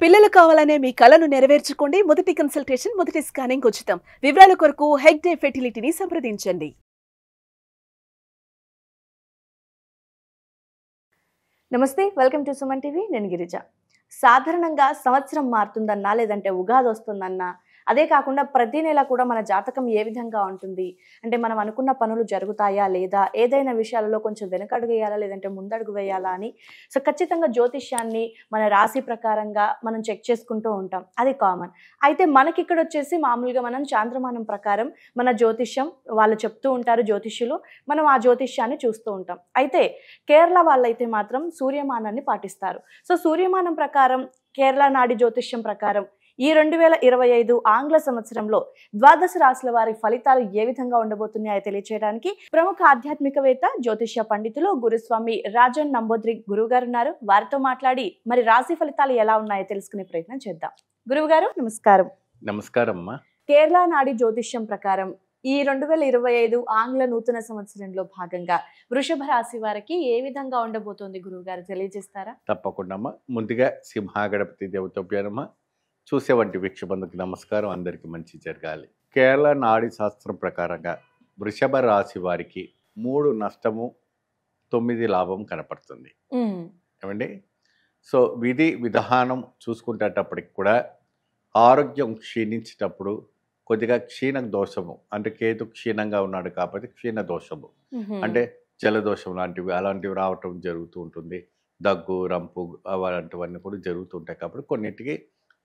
పిల్లలు కావాలనే మీ కలను నెరవేర్చుకోండి. మొదటి కన్సల్టేషన్, మొదటి స్కానింగ్ ఉచితం. వివరాల కొరకు హెగ్డే ఫెర్టిలిటీని సంప్రదించండి. నమస్తే, వెల్కమ్ టు సుమన్ టీవీ. నేను గిరిజ. సాధారణంగా సంవత్సరం మారుతుందన్నా లేదంటే ఉగాది వస్తుందన్నా, అదే కాకుండా ప్రతి నెల కూడా మన జాతకం ఏ విధంగా ఉంటుంది, అంటే మనం అనుకున్న పనులు జరుగుతాయా లేదా, ఏదైనా విషయాలలో కొంచెం వెనకడుగు వేయాలా లేదంటే ముందడుగు వేయాలా అని ఖచ్చితంగా జ్యోతిష్యాన్ని మన రాశి ప్రకారంగా మనం చెక్ చేసుకుంటూ ఉంటాం. అది కామన్. అయితే మనకి ఇక్కడ వచ్చేసి మామూలుగా మనం చాంద్రమానం ప్రకారం మన జ్యోతిష్యం వాళ్ళు చెప్తూ ఉంటారు జ్యోతిష్యులు, మనం ఆ జ్యోతిష్యాన్ని చూస్తూ ఉంటాం. అయితే కేరళ వాళ్ళైతే మాత్రం సూర్యమానాన్ని పాటిస్తారు. సో సూర్యమానం ప్రకారం, కేరళ నాడి జ్యోతిష్యం ప్రకారం ఈ 2025 ఆంగ్ల సంవత్సరంలో ద్వాదశ రాశుల వారి ఫలితాలు ఏ విధంగా ఉండబోతున్నాయో తెలియచేయడానికి ప్రముఖ ఆధ్యాత్మికవేత్త, జ్యోతిష్య పండితులు గురుస్వామి రాజన్ నంబూద్రి గురువు గారు ఉన్నారు. వారితో మాట్లాడి మరి రాశి ఫలితాలు ఎలా ఉన్నాయో తెలుసుకునే ప్రయత్నం చేద్దాం. గురువు గారు నమస్కారం. నమస్కారం అమ్మా. కేరళ నాడి జ్యోతిష్యం ప్రకారం ఈ 2025 ఆంగ్ల నూతన సంవత్సరంలో భాగంగా వృషభ రాశి వారికి ఏ విధంగా ఉండబోతోంది గురువు గారు తెలియజేస్తారా? తప్పకుండా అమ్మా. ముందుగా సింహగణపతి దేవతోప్యానమ్మా. చూసేవంటి వీక్షబంధుకి నమస్కారం. అందరికీ మంచి జరగాలి. కేరళ నాడి శాస్త్రం ప్రకారంగా వృషభ రాశి వారికి 3 నష్టము 9 లాభం కనపడుతుంది. ఏమండి? సో విధి విధానం చూసుకుంటేటప్పటికి కూడా ఆరోగ్యం క్షీణించేటప్పుడు కొద్దిగా క్షీణ దోషము, అంటే కేతు క్షీణంగా ఉన్నాడు కాబట్టి క్షీణ దోషము, అంటే జలదోషం లాంటివి అలాంటివి రావటం జరుగుతూ ఉంటుంది. దగ్గు, రంపు అలాంటివన్నీ కూడా జరుగుతుంటాయి కాబట్టి కొన్నింటికి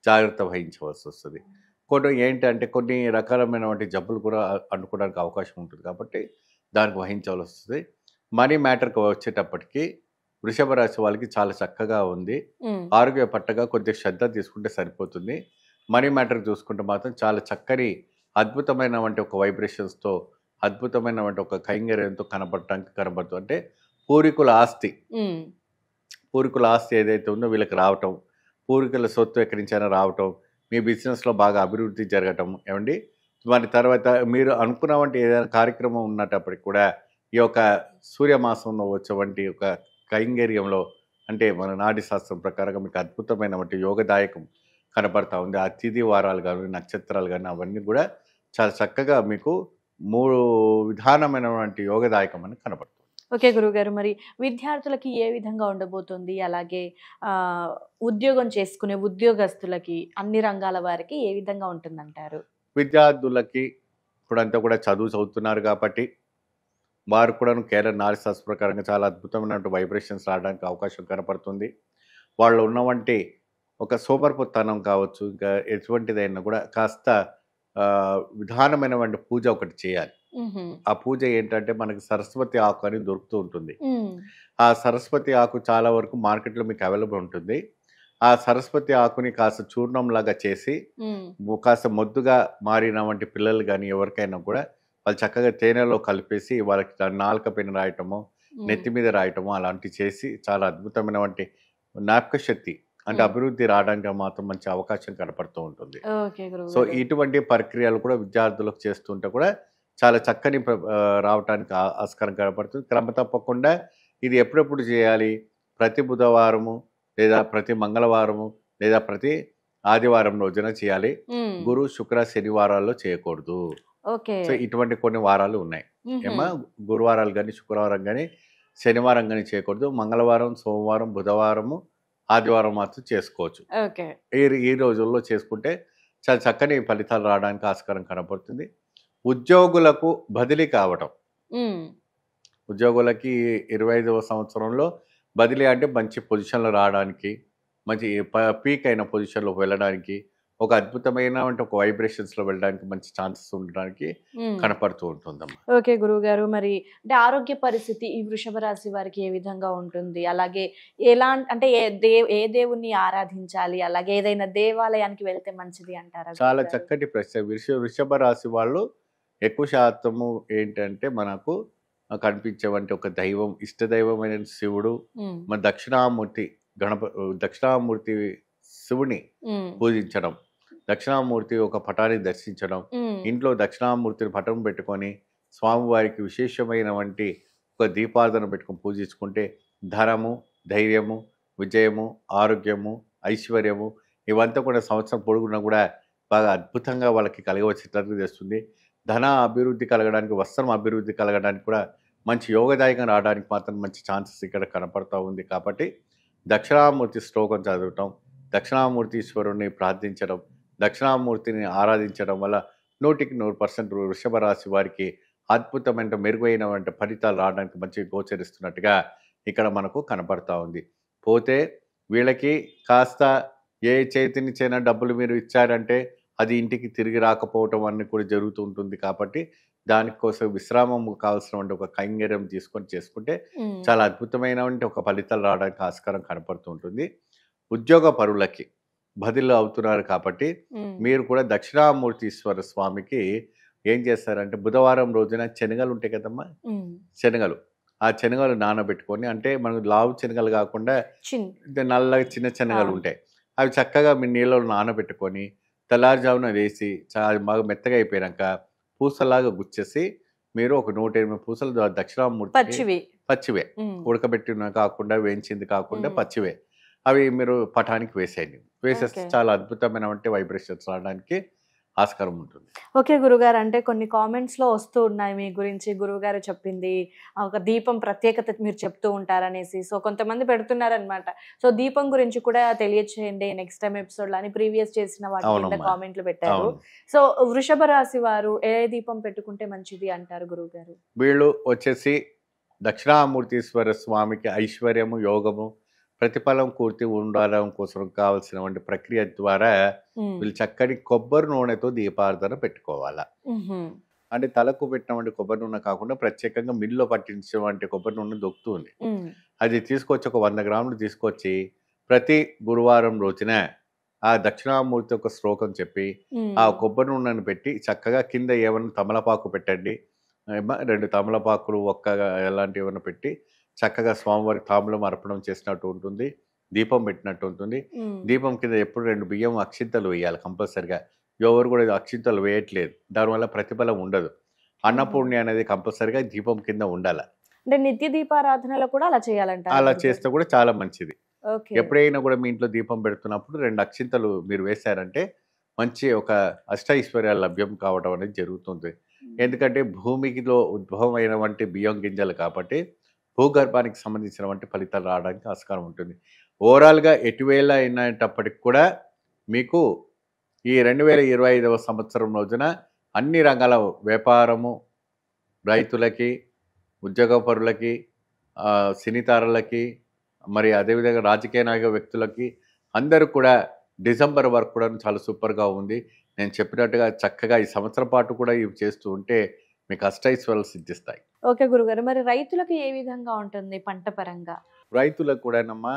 జాగ్రత్త వహించవలసి వస్తుంది. కొన్ని ఏంటంటే కొన్ని రకాలమైనటువంటి జబ్బులు కూడా అనుకోవడానికి అవకాశం ఉంటుంది కాబట్టి దానికి వహించవలసి వస్తుంది. మనీ మ్యాటర్కి వచ్చేటప్పటికి వృషభ రాశి వాళ్ళకి చాలా చక్కగా ఉంది. ఆరోగ్య పట్టగా కొద్దిగా శ్రద్ధ తీసుకుంటే సరిపోతుంది. మనీ మ్యాటర్ చూసుకుంటే మాత్రం చాలా చక్కని అద్భుతమైనటువంటి ఒక వైబ్రేషన్స్తో, అద్భుతమైనటువంటి ఒక కైంగర్యంతో కనబడుతుంది. అంటే పూర్వీకుల ఆస్తి ఏదైతే ఉందో వీళ్ళకి రావటం, పూర్వీకుల సొత్తు ఎక్కడి నుంచైనా రావటం, మీ బిజినెస్లో బాగా అభివృద్ధి జరగటం. ఏమండి? మరి తర్వాత మీరు అనుకున్నవంటి ఏదైనా కార్యక్రమం ఉన్నప్పటికి కూడా ఈ యొక్క సూర్యమాసంలో వచ్చేవంటి ఒక కైంగర్యంలో, అంటే మన నాడి శాస్త్రం ప్రకారంగా మీకు అద్భుతమైనటువంటి యోగదాయకం కనపడతా ఉంది. ఆ తిథి వారాలు కానీ నక్షత్రాలు కానీ అవన్నీ కూడా చాలా చక్కగా మీకు 3 విధానమైనటువంటి యోగదాయకం అని కనపడుతుంది. ఓకే గురువుగారు, మరి విద్యార్థులకి ఏ విధంగా ఉండబోతుంది, అలాగే ఉద్యోగం చేసుకునే ఉద్యోగస్తులకి, అన్ని రంగాల వారికి ఏ విధంగా ఉంటుందంటారు? విద్యార్థులకి ఇప్పుడంతా కూడా చదువుతున్నారు కాబట్టి వారు కూడా కేరళ నాడి శాస్త్ర ప్రకారంగా చాలా అద్భుతమైనటువంటి వైబ్రేషన్స్ రావడానికి అవకాశం కనపడుతుంది. వాళ్ళు ఉన్నవంటి ఒక సోమరిపోతనం కావచ్చు, ఇంకా ఎటువంటిదైనా కూడా కాస్త విధానమైనటువంటి పూజ ఒకటి చేయాలి. ఆ పూజ ఏంటంటే మనకి సరస్వతి ఆకు అని దొరుకుతూ ఉంటుంది. ఆ సరస్వతి ఆకు చాలా వరకు మార్కెట్లో మీకు అవైలబుల్ ఉంటుంది. ఆ సరస్వతి ఆకుని కాస్త చూర్ణం లాగా చేసి కాస్త మొద్దుగా మారిన వంటి పిల్లలు కానీ ఎవరికైనా కూడా వాళ్ళు చక్కగా తేనెలో కలిపేసి వాళ్ళకి నాలుక పైన రాయటము, నెత్తి మీద రాయటము అలాంటివి చేసి చాలా అద్భుతమైనటువంటి జ్ఞాపక శక్తి, అంటే అభివృద్ధి రావడానికి మాత్రం మంచి అవకాశం కనపడుతూ ఉంటుంది. సో ఇటువంటి ప్రక్రియలు కూడా విద్యార్థులకు చేస్తుంటే కూడా చాలా చక్కని రావడానికి ఆస్కారం కనపడుతుంది. క్రమ తప్పకుండా ఇది ఎప్పుడెప్పుడు చేయాలి? ప్రతి బుధవారము లేదా ప్రతి మంగళవారము లేదా ప్రతి ఆదివారం రోజున చేయాలి. గురు, శుక్ర, శనివారాల్లో చేయకూడదు. సో ఇటువంటి కొన్ని వారాలు ఉన్నాయి ఏమా. గురువారాలు కానీ శుక్రవారం కానీ శనివారం కానీ చేయకూడదు. మంగళవారం, సోమవారం, బుధవారము, ఆదివారం మాత్రం చేసుకోవచ్చు. ఈ రోజుల్లో చేసుకుంటే చాలా చక్కని ఫలితాలు రావడానికి ఆస్కారం కనపడుతుంది. ఉద్యోగులకు బదిలీ కావటం, ఉద్యోగులకి 25వ సంవత్సరంలో బదిలీ అంటే మంచి పొజిషన్లో రావడానికి, మంచి పీక్ అయిన పొజిషన్లో వెళ్ళడానికి, ఒక అద్భుతమైన ఒక వైబ్రేషన్స్లో వెళ్ళడానికి మంచి ఛాన్సెస్ ఉండడానికి కనపడుతూ ఉంటుందమ్మా. ఓకే గురువు గారు, మరి అంటే ఆరోగ్య పరిస్థితి ఈ వృషభ రాశి వారికి ఏ విధంగా ఉంటుంది, అలాగే అంటే ఏ దేవుణ్ణి ఆరాధించాలి, అలాగే ఏదైనా దేవాలయానికి వెళ్తే మంచిది అంటారా? చాలా చక్కటి ప్రశ్న. వృషభ రాశి వాళ్ళు ఎక్కువ శాతము ఏంటంటే మనకు కనిపించేవంటి ఒక దైవం, ఇష్ట దైవమైన శివుడు, మన దక్షిణామూర్తి శివుని పూజించడం, దక్షిణామూర్తి ఒక పటాన్ని దర్శించడం, ఇంట్లో దక్షిణామూర్తిని పటం పెట్టుకొని స్వామివారికి విశేషమైన వంటి ఒక దీపారాధన పెట్టుకొని పూజించుకుంటే ధనము, ధైర్యము, విజయము, ఆరోగ్యము, ఐశ్వర్యము ఇవంతా కూడా సంవత్సరం పొడుగునా కూడా బాగా అద్భుతంగా వాళ్ళకి కలగవచ్చేటట్టు చేస్తుంది. ధన అభివృద్ధి కలగడానికి, వస్త్రం అభివృద్ధి కలగడానికి కూడా మంచి యోగదాయకం రావడానికి మాత్రం మంచి ఛాన్సెస్ ఇక్కడ కనపడతా ఉంది. కాబట్టి దక్షిణామూర్తి శ్లోకం చదవటం, దక్షిణామూర్తి ఈశ్వరుని ప్రార్థించడం, దక్షిణామూర్తిని ఆరాధించడం వల్ల 100% వృషభ రాశి వారికి అద్భుతమైన మెరుగైన ఫలితాలు రావడానికి మంచి గోచరిస్తున్నట్టుగా ఇక్కడ మనకు కనపడతా ఉంది. పోతే వీళ్ళకి కాస్త ఏ చేతినిచ్చైనా డబ్బులు మీరు ఇచ్చారంటే అది ఇంటికి తిరిగి రాకపోవటం అన్నీ కూడా జరుగుతూ ఉంటుంది. కాబట్టి దానికోసం విశ్రామం కావాల్సిన ఒక కైంగర్యం తీసుకొని చేసుకుంటే చాలా అద్భుతమైన ఒక ఫలితాలు రావడానికి ఆస్కారం కనపడుతూ ఉంటుంది. ఉద్యోగ పరులకి బదిలీ అవుతున్నారు కాబట్టి మీరు కూడా దక్షిణామూర్తీశ్వర స్వామికి ఏం చేస్తారంటే బుధవారం రోజున శనగలు ఉంటాయి కదమ్మా, శనగలు, ఆ శనగలు నానబెట్టుకొని, అంటే మనకు లావు శనగలు కాకుండా నల్లగా చిన్న శనగలు ఉంటాయి, అవి చక్కగా మీ నీళ్ళలో నానబెట్టుకొని తెల్లారుజామున వేసి చాలా బాగా మెత్తగా అయిపోయాక పూసలాగా గుచ్చేసి మీరు ఒక 108 పూసలు దక్షిణామూర్తి పచ్చివే, ఉడకబెట్టిన కాకుండా వేయించింది కాకుండా పచ్చివే, అవి మీరు పటానికి వేసేయండి. వేసేస్తే చాలా అద్భుతమైన వైబ్రేషన్స్ రావడానికి ఆస్కారం ఉంటుంది. ఓకే గురుగారు, అంటే కొన్ని కామెంట్స్లో వస్తూ ఉన్నాయి మీ గురించి, గురువుగారు చెప్పింది ఒక దీపం ప్రత్యేకత మీరు చెప్తూ ఉంటారనేసి. సో కొంతమంది పెడుతున్నారనమాట. సో దీపం గురించి కూడా తెలియచేయండి నెక్స్ట్ టైం ఎపిసోడ్లో అని ప్రీవియస్ చేసిన వాటి కింద కామెంట్లు పెట్టారు. సో వృషభ రాశి వారు ఏ దీపం పెట్టుకుంటే మంచిది అంటారు గురువుగారు? వీళ్ళు వచ్చేసి దక్షిణామూర్తీశ్వర స్వామికి ఐశ్వర్యము, యోగము, ప్రతిఫలం పూర్తి ఉండడం కోసం కావాల్సిన ప్రక్రియ ద్వారా వీళ్ళు చక్కటి కొబ్బరి నూనెతో దీపారాధన పెట్టుకోవాలా. అంటే తలకు పెట్టిన కొబ్బరి నూనె కాకుండా ప్రత్యేకంగా మిల్లులో పట్టించే కొబ్బరి నూనె దొరుకుతుంది. అది తీసుకొచ్చి ఒక 100 గ్రాములు తీసుకొచ్చి ప్రతి గురువారం రోజున ఆ దక్షిణామూర్తి ఒక శ్లోకం చెప్పి ఆ కొబ్బరి నూనెను పెట్టి చక్కగా కింద ఏమైనా తమలపాకు పెట్టండి, 2 తమలపాకులు ఎలాంటివి ఏమైనా పెట్టి చక్కగా స్వామివారికి తాంబూలం అర్పణం చేసినట్టు ఉంటుంది, దీపం పెట్టినట్టు ఉంటుంది. దీపం కింద ఎప్పుడు 2 బియ్యం అక్షింతలు వేయాలి కంపల్సరిగా. ఎవరు కూడా అక్షింతలు వేయట్లేదు, దానివల్ల ప్రతిఫలం ఉండదు. అన్నపూర్ణి అనేది కంపల్సరిగా దీపం కింద ఉండాలి. అంటే నిత్య దీపారాధనలో కూడా అలా చేయాలంట. అలా చేస్తే కూడా చాలా మంచిది. ఎప్పుడైనా కూడా మీ ఇంట్లో దీపం పెడుతున్నప్పుడు 2 అక్షింతలు మీరు వేశారంటే మంచి ఒక అష్టైశ్వర్యాలు లభ్యం కావడం అనేది జరుగుతుంది. ఎందుకంటే భూమికిలో ఉద్భవమైన బియ్యం గింజలు కాబట్టి భూగర్భానికి సంబంధించిన ఫలితాలు రావడానికి ఆస్కారం ఉంటుంది. ఓవరాల్గా ఎటువేళ అయినప్పటికి కూడా మీకు ఈ 2025వ సంవత్సరం రోజున అన్ని రంగాల వ్యాపారము, రైతులకి, ఉద్యోగపరులకి, సినీతారులకి, మరి అదేవిధంగా రాజకీయ నాయక వ్యక్తులకి అందరూ కూడా డిసెంబర్ వరకు కూడా చాలా సూపర్గా ఉంది. నేను చెప్పినట్టుగా చక్కగా ఈ సంవత్సరం పాటు కూడా ఇవి చేస్తూ ఉంటే మీకు అష్టైశ్వర్యాలు సిద్ధిస్తాయి. ఓకే గురుగారు, మరి రైతులకు ఏ విధంగా ఉంటుంది పంట పరంగా? రైతులకు కూడానమ్మా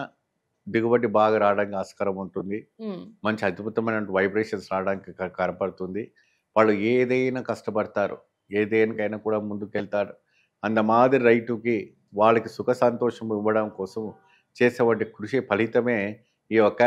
దిగుబడి బాగా రావడానికి ఆస్కారం ఉంటుంది. మంచి అద్భుతమైన వైబ్రేషన్స్ రావడానికి కనపడుతుంది. వాళ్ళు ఏదైనా కష్టపడతారు, ఏదేనికైనా కూడా ముందుకెళ్తారు. అంత మాదిరి రైతుకి వాళ్ళకి సుఖ సంతోషం ఇవ్వడం కోసం చేసేవాటి కృషి ఫలితమే ఈ యొక్క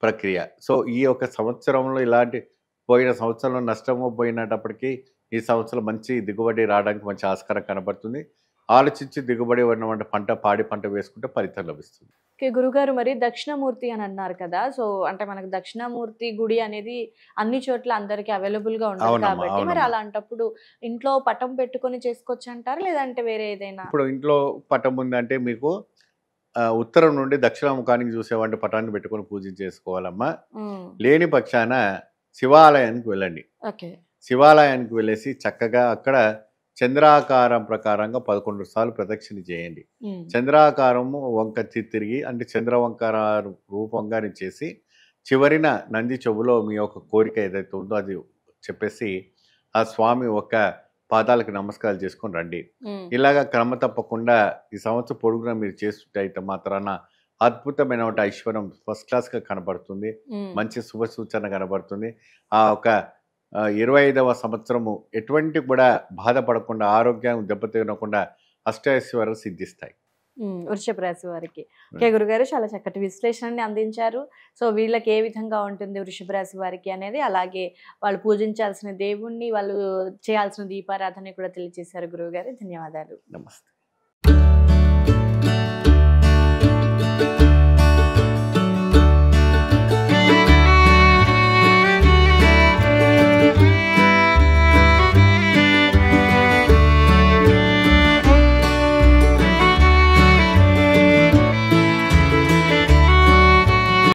ప్రక్రియ. సో ఈ యొక్క సంవత్సరంలో ఇలాంటి పోయిన సంవత్సరంలో నష్టము పోయినప్పటికీ ఈ సంవత్సరం మంచి దిగుబడి రావడానికి మంచి ఆస్కారం కనబడుతుంది. ఆలోచించి దిగుబడి ఉన్నటువంటి పాడి పంట వేసుకుంటే ఫలితం లభిస్తుంది. ఓకే గురుగారు, మరి దక్షిణామూర్తి అని అన్నారు కదా, సో అంటే మనకు దక్షిణామూర్తి గుడి అనేది అన్ని చోట్ల అందరికి అవైలబుల్ గా ఉంటుంది కాబట్టి మరి అలాంటప్పుడు ఇంట్లో పటం పెట్టుకొని చేసుకోవచ్చు అంటారు, లేదంటే వేరే ఏదైనా? ఇప్పుడు ఇంట్లో పటం ఉందంటే మీకు ఉత్తరం నుండి దక్షిణాముఖానికి చూసేవాడి పటాన్ని పెట్టుకొని పూజ చేసుకోవాలమ్మా. లేని పక్షాన శివాలయానికి వెళ్ళండి. శివాలయానికి వెళ్ళేసి చక్కగా అక్కడ చంద్రాకారం ప్రకారంగా 11 సార్లు ప్రదక్షిణ చేయండి. చంద్రాకారము వంక తిరిగి అంటే చంద్రవంకర రూపంగా చేసి చివరిన నంది చెవులో మీ యొక్క కోరిక ఏదైతే ఉందో అది చెప్పేసి ఆ స్వామి యొక్క పాదాలకు నమస్కారాలు చేసుకొని రండి. ఇలాగా క్రమ తప్పకుండా ఈ సంవత్సరం పొడుగున మీరు చేస్తుంటే అయితే మాత్రాన అద్భుతమైన ఐశ్వర్యం ఫస్ట్ క్లాస్గా కనబడుతుంది, మంచి శుభ సూచన కనబడుతుంది. ఆ ఒక 25వ సంవత్సరము ఎటువంటి కూడా బాధపడకుండా, ఆరోగ్యం దెబ్బతినకుండా అష్టైశ్వర్యాలు సిద్ధిస్తాయి వృషభ రాశి వారికి. ఓకే గురుగారు, చాలా చక్కటి విశ్లేషణని అందించారు. సో వీళ్ళకి ఏ విధంగా ఉంటుంది వృషభ రాశి వారికి అనేది, అలాగే వాళ్ళు పూజించాల్సిన దేవుణ్ణి, వాళ్ళు చేయాల్సిన దీపారాధన కూడా తెలియజేశారు గురువుగారు. ధన్యవాదాలు. నమస్తే.